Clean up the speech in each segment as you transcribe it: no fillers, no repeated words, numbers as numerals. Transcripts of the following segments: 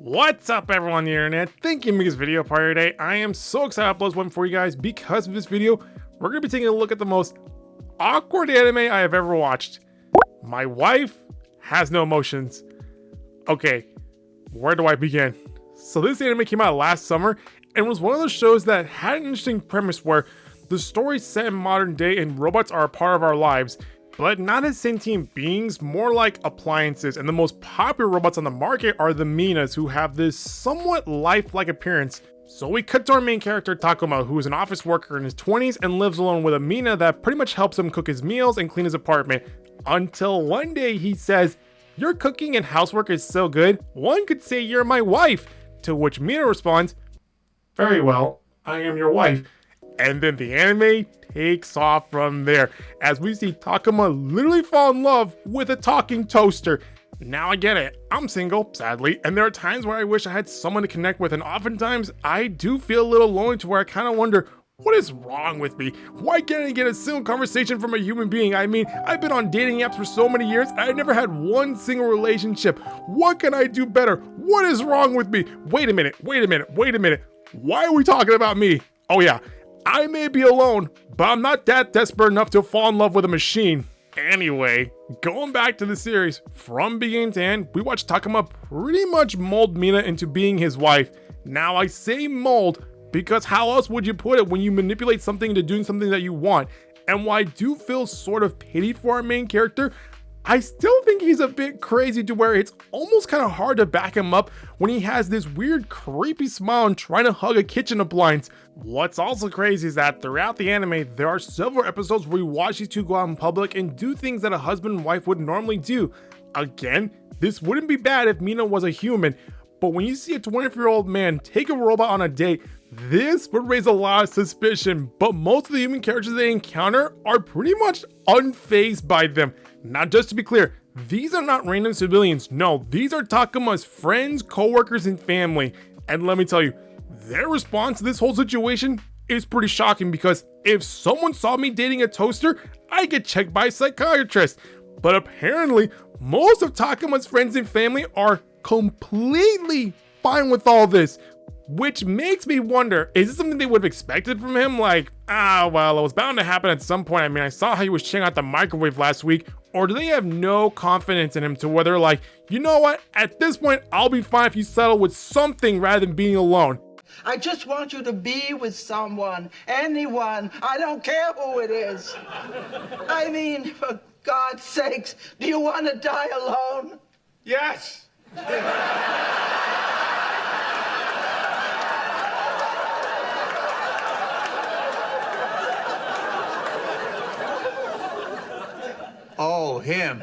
What's up everyone on the internet? Thank you for making this video part of today. I am so excited to upload one for you guys because of this video. We're going to be taking a look at the most awkward anime I have ever watched. My wife has no emotions. Okay, where do I begin? So this anime came out last summer and was one of those shows that had an interesting premise where the story's set in modern day and robots are a part of our lives, but not as sentient beings, more like appliances. And the most popular robots on the market are the Minas, who have this somewhat lifelike appearance. So we cut to our main character Takuma, who is an office worker in his 20s and lives alone with a Mina that pretty much helps him cook his meals and clean his apartment. Until one day he says, "Your cooking and housework is so good, one could say you're my wife." To which Mina responds, "Very well, I am your wife." And then the anime takes off from there, as we see Takuma literally fall in love with a talking toaster. Now I get it, I'm single, sadly, and there are times where I wish I had someone to connect with, and oftentimes I do feel a little lonely to where I kind of wonder, what is wrong with me? Why can't I get a single conversation from a human being? I mean, I've been on dating apps for so many years, and I never had one single relationship. What can I do better? What is wrong with me? Wait a minute. Why are we talking about me? Oh yeah, I may be alone, but I'm not that desperate enough to fall in love with a machine. Anyway, going back to the series, from beginning to end, we watched Takuma pretty much mold Mina into being his wife. Now I say mold because how else would you put it when you manipulate something into doing something that you want? And while I do feel sort of pity for our main character, I still think he's a bit crazy to where it's almost kind of hard to back him up when he has this weird creepy smile and trying to hug a kitchen appliance. What's also crazy is that throughout the anime, there are several episodes where we watch these two go out in public and do things that a husband and wife would normally do. Again, this wouldn't be bad if Mina was a human, but when you see a 24-year-old man take a robot on a date, this would raise a lot of suspicion, but most of the human characters they encounter are pretty much unfazed by them. Now, just to be clear, these are not random civilians. No, these are Takuma's friends, co-workers, and family. And let me tell you, their response to this whole situation is pretty shocking because if someone saw me dating a toaster, I'd get checked by a psychiatrist. But apparently, most of Takuma's friends and family are completely fine with all this. Which makes me wonder, is this something they would have expected from him? Like, well, it was bound to happen at some point. I mean, I saw how he was checking out the microwave last week. Or do they have no confidence in him to where they're like, you know what? At this point, I'll be fine if you settle with something rather than being alone. I just want you to be with someone, anyone. I don't care who it is. I mean, for God's sakes, do you want to die alone? Yes. Oh, him.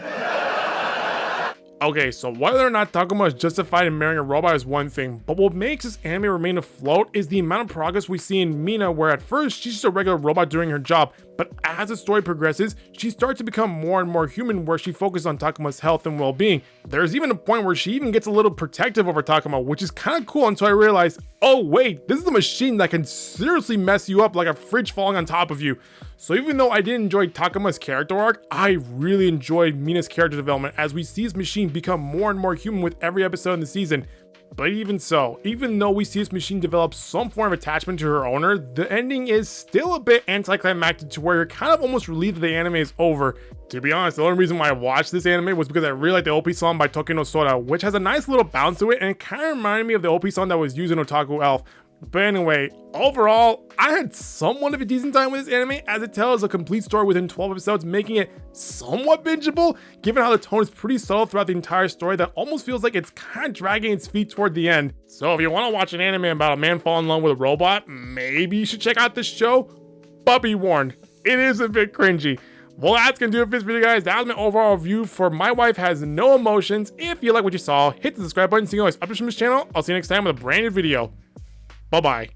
Okay, so whether or not Takuma is justified in marrying a robot is one thing, but what makes this anime remain afloat is the amount of progress we see in Mina, where at first she's just a regular robot doing her job, but as the story progresses, she starts to become more and more human, where she focuses on Takuma's health and well-being. There's even a point where she even gets a little protective over Takuma, which is kind of cool until I realized, oh wait, this is a machine that can seriously mess you up like a fridge falling on top of you. So even though I didn't enjoy Takuma's character arc, I really enjoyed Mina's character development as we see his machine become more and more human with every episode in the season. But even so, even though we see this machine develop some form of attachment to her owner, the ending is still a bit anticlimactic to where you're kind of almost relieved that the anime is over. To be honest, the only reason why I watched this anime was because I really liked the OP song by Toki no Sora, which has a nice little bounce to it and it kind of reminded me of the OP song that was used in Otaku Elf. But anyway, overall, I had somewhat of a decent time with this anime as it tells a complete story within 12 episodes, making it somewhat bingeable, given how the tone is pretty subtle throughout the entire story that almost feels like it's kind of dragging its feet toward the end. So if you want to watch an anime about a man falling in love with a robot, maybe you should check out this show, but be warned, it is a bit cringy. Well, that's gonna do it for this video, guys. That was my overall review for My Wife Has No Emotions. If you like what you saw, hit the subscribe button so you can always update from this channel. I'll see you next time with a brand new video. Bye-bye.